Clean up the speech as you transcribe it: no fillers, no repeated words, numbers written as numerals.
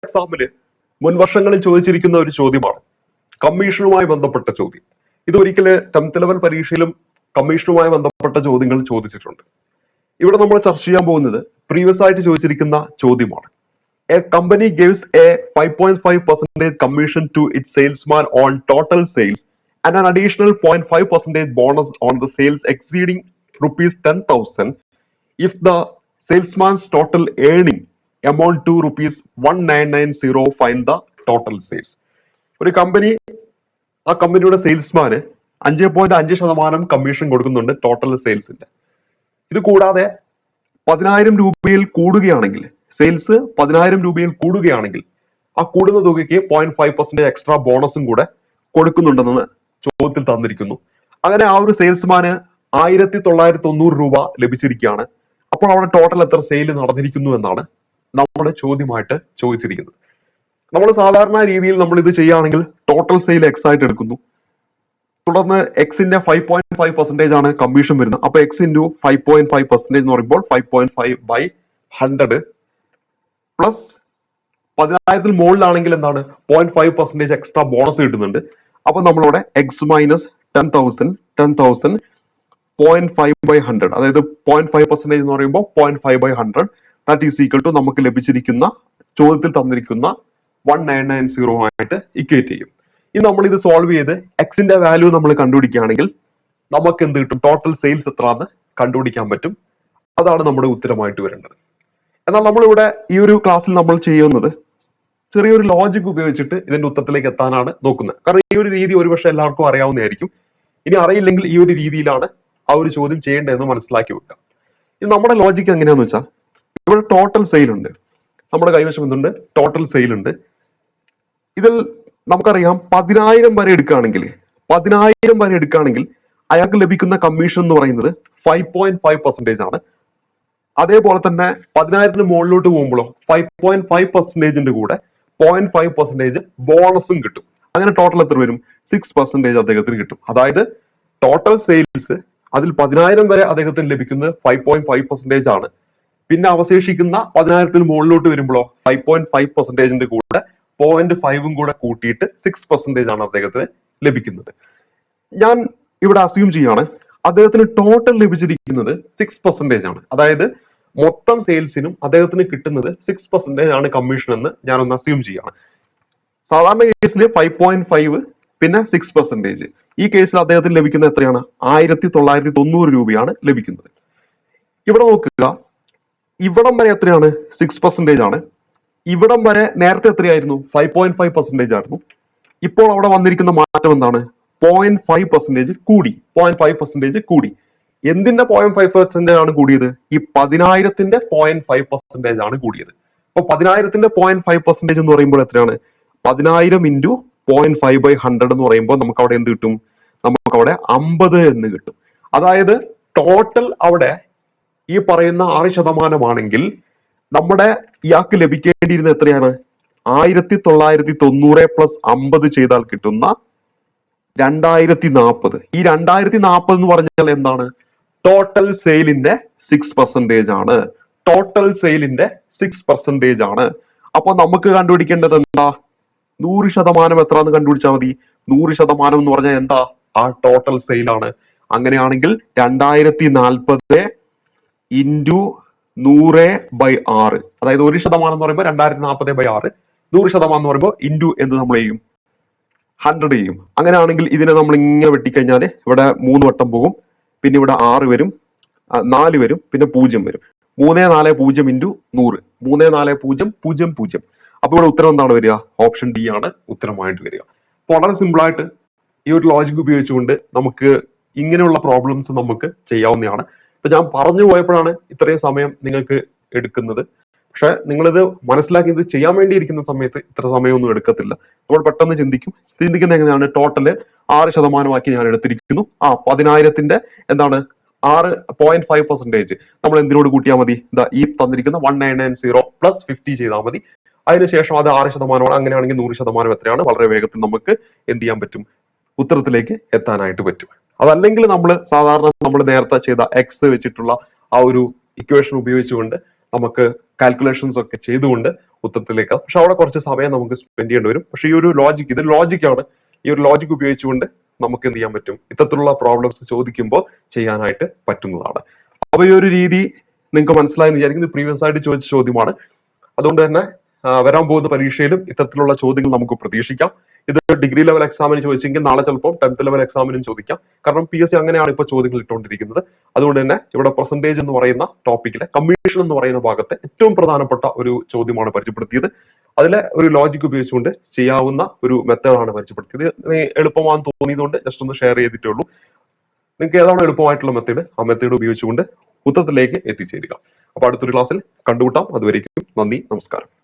എക്സാമില് മുൻ വർഷങ്ങളിൽ ചോദിച്ചിരിക്കുന്ന ഒരു ചോദ്യമാണ് കമ്മീഷനുമായി ബന്ധപ്പെട്ട ചോദ്യം. ഇത് ഒരിക്കല് 10th ലെവൽ പരീക്ഷയിലും കമ്മീഷനുമായി ബന്ധപ്പെട്ട ചോദ്യങ്ങൾ ചോദിച്ചിട്ടുണ്ട്. ഇവിടെ നമ്മൾ ചർച്ച ചെയ്യാൻ പോകുന്നത് പ്രീവിയസ് ആയിട്ട് ചോദിച്ചിരിക്കുന്ന ചോദ്യമാണ്. A company gives A 5.5% commission to its salesman on total sales and an additional 0.5% bonus on the sales exceeding rupees 10,000 if the salesman's total earning amount to rupees 1990. Find the total sales. ഒരു company, ആ കമ്പനിയുടെ സെയിൽസ്മാന് 5.5% commission കൊടുക്കുന്നുണ്ട് total സെയിൽസിന്റെ. ഇത് കൂടാതെ 10,000 രൂപയിൽ കൂടുകയാണെങ്കിൽ, sales 10,000 രൂപയിൽ കൂടുകയാണെങ്കിൽ ആ കൂടുന്ന തുകയ്ക്ക് 0.5% എക്സ്ട്രാ ബോണസും കൂടെ കൊടുക്കുന്നുണ്ടെന്ന് ചോദ്യത്തിൽ തന്നിരിക്കുന്നു. അങ്ങനെ ആ ഒരു സെയിൽസ്മാന് 1990 രൂപ ലഭിച്ചിരിക്കുകയാണ്. അപ്പോൾ അവിടെ ടോട്ടൽ എത്ര സെയിൽ നടന്നിരിക്കുന്നു എന്നാണ് നമ്മുടെ ചോദ്യമായിട്ട് ചോദിച്ചിരിക്കുന്നത്. നമ്മൾ സാധാരണ രീതിയിൽ നമ്മൾ ഇത് ചെയ്യുകയാണെങ്കിൽ ടോട്ടൽ സെയിൽ എക്സ് ആയിട്ട് എടുക്കുന്നു. തുടർന്ന് എക്സിന്റെ 5.5% ആണ് കമ്മീഷൻ വരുന്നത്. അപ്പൊ എക്സ് ഇൻറ്റു 5.5% എന്ന് പറയുമ്പോൾ 5.5/100 പ്ലസ് 10,000 മുകളിലാണെങ്കിൽ എന്താണ് 0.5% എക്സ്ട്രാ ബോണസ് കിട്ടുന്നുണ്ട്. അപ്പൊ നമ്മളിവിടെ എക്സ് മൈനസ് 10,000 0.5/100, അതായത് 0.5% എന്ന് പറയുമ്പോൾ 0.5/100 ദാറ്റ് ഈസ് ഈക്വൽ ടു നമുക്ക് ലഭിച്ചിരിക്കുന്ന ചോദ്യത്തിൽ തന്നിരിക്കുന്ന 1990 ആയിട്ട് ഇക്വേറ്റ് ചെയ്യും. ഇനി നമ്മൾ ഇത് സോൾവ് ചെയ്ത് എക്സിന്റെ വാല്യൂ നമ്മൾ കണ്ടുപിടിക്കുകയാണെങ്കിൽ നമുക്ക് എന്ത് കിട്ടും? ടോട്ടൽ സെയിൽസ് എത്രയാണെന്ന് കണ്ടുപിടിക്കാൻ പറ്റും. അതാണ് നമ്മുടെ ഉത്തരമായിട്ട് വരേണ്ടത്. എന്നാൽ നമ്മളിവിടെ ഈ ഒരു ക്ലാസ്സിൽ നമ്മൾ ചെയ്യുന്നത് ചെറിയൊരു ലോജിക് ഉപയോഗിച്ചിട്ട് ഇതിന്റെ ഉത്തരത്തിലേക്ക് എത്താനാണ് നോക്കുന്നത്. കാരണം ഈ ഒരു രീതി ഒരുപക്ഷെ എല്ലാവർക്കും അറിയാവുന്നതായിരിക്കും. ഇനി അറിയില്ലെങ്കിൽ ഈ ഒരു രീതിയിലാണ് ആ ഒരു ചോദ്യം ചെയ്യേണ്ടതെന്ന് മനസ്സിലാക്കി വെക്കാം. ഇനി നമ്മുടെ ലോജിക്ക് എങ്ങനെയാന്ന് വെച്ചാൽ, ഇവിടെ ടോട്ടൽ സെയിൽ ഉണ്ട്, നമ്മുടെ കൈവശം എന്തുണ്ട്? ടോട്ടൽ സെയിൽ ഉണ്ട്. ഇതിൽ നമുക്കറിയാം 10,000 വരെ എടുക്കുകയാണെങ്കിൽ അയാൾക്ക് ലഭിക്കുന്ന കമ്മീഷൻ എന്ന് പറയുന്നത് 5.5% ആണ്. അതേപോലെ തന്നെ 10,000 മുകളിലോട്ട് പോകുമ്പോഴോ 5.5%ന്റെ കൂടെ 0.5% ബോണസും കിട്ടും. അങ്ങനെ ടോട്ടൽ എത്ര വരും? 6% അദ്ദേഹത്തിന് കിട്ടും. അതായത് ടോട്ടൽ സെയിൽസ് അതിൽ 10,000 വരെ അദ്ദേഹത്തിന് ലഭിക്കുന്നത് 5.5% ആണ്. പിന്നെ അവശേഷിക്കുന്ന 10,000 മുകളിലോട്ട് വരുമ്പോഴോ 5.5%ന്റെ കൂടെ 0.5 കൂടെ കൂട്ടിയിട്ട് 6% ആണ് അദ്ദേഹത്തിന് ലഭിക്കുന്നത്. ഞാൻ ഇവിടെ അസ്യൂം ചെയ്യാണ് അദ്ദേഹത്തിന് ടോട്ടൽ ലഭിച്ചിരിക്കുന്നത് 6% ആണ്. അതായത് മൊത്തം സെയിൽസിനും അദ്ദേഹത്തിന് കിട്ടുന്നത് 6% ആണ് കമ്മീഷൻ എന്ന് ഞാനൊന്ന് അസ്യൂം ചെയ്യാണ്. സാധാരണ കേസിൽ 5.5 പിന്നെ 6%. ഈ കേസിൽ അദ്ദേഹത്തിന് ലഭിക്കുന്നത് എത്രയാണ്? 1990 രൂപയാണ് ലഭിക്കുന്നത്. ഇവിടെ നോക്കുക, ഇവിടം വരെ എത്രയാണ്? 6% ആണ്. ഇവിടം വരെ നേരത്തെ എത്രയായിരുന്നു? 5.5% ആയിരുന്നു. ഇപ്പോൾ അവിടെ വന്നിരിക്കുന്ന മാറ്റം എന്താണ്? 0.5% കൂടി. 0.5% കൂടി. എന്തിന്റെ 0.5% ആണ് കൂടിയത്? ഈ 10,000ന്റെ 0.5% ആണ് കൂടിയത്. അപ്പൊ 10,000ന്റെ 0.5% എന്ന് പറയുമ്പോൾ എത്രയാണ്? 10,000 ഇൻറ്റു 0.5/100 എന്ന് പറയുമ്പോൾ നമുക്ക് അവിടെ എന്ത് കിട്ടും? നമുക്ക് അവിടെ 50 എന്ന് കിട്ടും. അതായത് ടോട്ടൽ അവിടെ ഈ പറയുന്ന 6% ആണെങ്കിൽ നമ്മുടെ ഇയാൾക്ക് ലഭിക്കേണ്ടിയിരുന്ന എത്രയാണ്? 1990 പ്ലസ് 50 ചെയ്താൽ കിട്ടുന്ന 2040. ഈ 2040 എന്ന് പറഞ്ഞാൽ എന്താണ്? ടോട്ടൽ സെയിലിന്റെ 6% ആണ്. ടോട്ടൽ സെയിലിന്റെ 6% ആണ്. അപ്പൊ നമുക്ക് കണ്ടുപിടിക്കേണ്ടത് എന്താ? 100% എത്രയെന്ന് കണ്ടുപിടിച്ചാൽ മതി. 100% എന്ന് പറഞ്ഞാൽ എന്താ? ആ ടോട്ടൽ സെയിൽ ആണ്. അങ്ങനെയാണെങ്കിൽ 2040 ഇൻറ്റു 100/6, അതായത് 1% എന്ന് പറയുമ്പോൾ 2040/6, 100% എന്ന് പറയുമ്പോൾ ഇൻറ്റു എന്ത് നമ്മൾ ചെയ്യും? 100 ചെയ്യും. അങ്ങനെയാണെങ്കിൽ ഇതിനെ നമ്മൾ ഇങ്ങനെ വെട്ടിക്കഴിഞ്ഞാൽ ഇവിടെ 3 വട്ടം പോകും. പിന്നെ ഇവിടെ 6 വരും, 4 വരും, പിന്നെ 0 വരും. 340 ഇൻറ്റു 100, 34000. അപ്പൊ ഇവിടെ ഉത്തരം എന്താണ് വരിക? ഓപ്ഷൻ ഡി ആണ് ഉത്തരമായിട്ട് വരിക. അപ്പൊ വളരെ സിമ്പിൾ ആയിട്ട് ഈ ഒരു ലോജിക് ഉപയോഗിച്ചുകൊണ്ട് നമുക്ക് ഇങ്ങനെയുള്ള പ്രോബ്ലംസ് നമുക്ക് ചെയ്യാവുന്നതാണ്. ഇപ്പൊ ഞാൻ പറഞ്ഞു പോയപ്പോഴാണ് ഇത്രയും സമയം നിങ്ങൾക്ക് എടുക്കുന്നത്. പക്ഷെ നിങ്ങളിത് മനസ്സിലാക്കി ഇത് ചെയ്യാൻ വേണ്ടിയിരിക്കുന്ന സമയത്ത് ഇത്ര സമയമൊന്നും എടുക്കത്തില്ല. നമ്മൾ പെട്ടെന്ന് ചിന്തിക്കുന്ന എങ്ങനെയാണ്? ടോട്ടല് 6% ഞാൻ എടുത്തിരിക്കുന്നു. 10,000ന്റെ എന്താണ് 6.5% നമ്മൾ എന്തിനോട് കൂട്ടിയാൽ മതി? ഈ തന്നിരിക്കുന്ന 1990 പ്ലസ് 50 ചെയ്താൽ മതി. അതിനുശേഷം അത് 6%. അങ്ങനെയാണെങ്കിൽ 100% എത്രയാണ്? വളരെ വേഗത്തിൽ നമുക്ക് എന്ത് ചെയ്യാൻ പറ്റും? ഉത്തരത്തിലേക്ക് എത്താനായിട്ട് പറ്റും. അതല്ലെങ്കിൽ നമ്മൾ സാധാരണ നമ്മൾ നേരത്തെ ചെയ്ത എക്സ് വെച്ചിട്ടുള്ള ആ ഒരു ഇക്വേഷൻ ഉപയോഗിച്ചുകൊണ്ട് നമുക്ക് കാൽക്കുലേഷൻസ് ഒക്കെ ചെയ്തുകൊണ്ട് ഉത്തരത്തിലേക്ക്, പക്ഷെ അവിടെ കുറച്ച് സമയം നമുക്ക് സ്പെൻഡ് ചെയ്യേണ്ടി വരും. പക്ഷെ ഈ ഒരു ലോജിക്, ഇത് ലോജിക്കാണ്, ഈ ഒരു ലോജിക് ഉപയോഗിച്ചുകൊണ്ട് നമുക്ക് എന്ത് ചെയ്യാൻ പറ്റും, ഇത്തരത്തിലുള്ള പ്രോബ്ലംസ് ചോദിക്കുമ്പോൾ ചെയ്യാനായിട്ട് പറ്റുന്നതാണ്. അപ്പൊ ഈ ഒരു രീതി നിങ്ങൾക്ക് മനസ്സിലായെന്ന് വിചാരിക്കുന്നു. പ്രീവിയസ് ആയിട്ട് ചോദിച്ച ചോദ്യമാണ്. അതുകൊണ്ട് തന്നെ വരാൻ പോകുന്ന പരീക്ഷയിലും ഇത്തരത്തിലുള്ള ചോദ്യങ്ങൾ നമുക്ക് പ്രതീക്ഷിക്കാം. ഇത് ഡിഗ്രി ലെവൽ എക്സാമിന് ചോദിച്ചെങ്കിൽ നാളെ ചിലപ്പോൾ 10th ലെവൽ എക്സാമിനും ചോദിക്കാം. കാരണം PSC അങ്ങനെയാണ് ഇപ്പോൾ ചോദ്യങ്ങൾ ഇട്ടുകൊണ്ടിരിക്കുന്നത്. അതുകൊണ്ട് തന്നെ ഇവിടെ പെർസെന്റേജ് എന്ന് പറയുന്ന ടോപ്പിക്കിലെ കമ്മീഷൻ എന്ന് പറയുന്ന ഭാഗത്തെ ഏറ്റവും പ്രധാനപ്പെട്ട ഒരു ചോദ്യമാണ് പരിചയപ്പെടുത്തിയത്. അതിലെ ഒരു ലോജിക് ഉപയോഗിച്ചുകൊണ്ട് ചെയ്യാവുന്ന ഒരു മെത്തേഡാണ് പരിചയപ്പെടുത്തിയത്. എളുപ്പമാണെന്ന് തോന്നിയതുകൊണ്ട് ജസ്റ്റ് ഒന്ന് ഷെയർ ചെയ്തിട്ടേ ഉള്ളൂ. നിങ്ങൾക്ക് ഏതാണ് എളുപ്പമായിട്ടുള്ള മെത്തേഡ്, ആ മെത്തേഡ് ഉപയോഗിച്ചുകൊണ്ട് ഉത്തരത്തിലേക്ക് എത്തിച്ചേരുക. അപ്പൊ അടുത്തൊരു ക്ലാസ്സിൽ കണ്ടുമുട്ടാം. അതുവരേക്കും നന്ദി, നമസ്കാരം.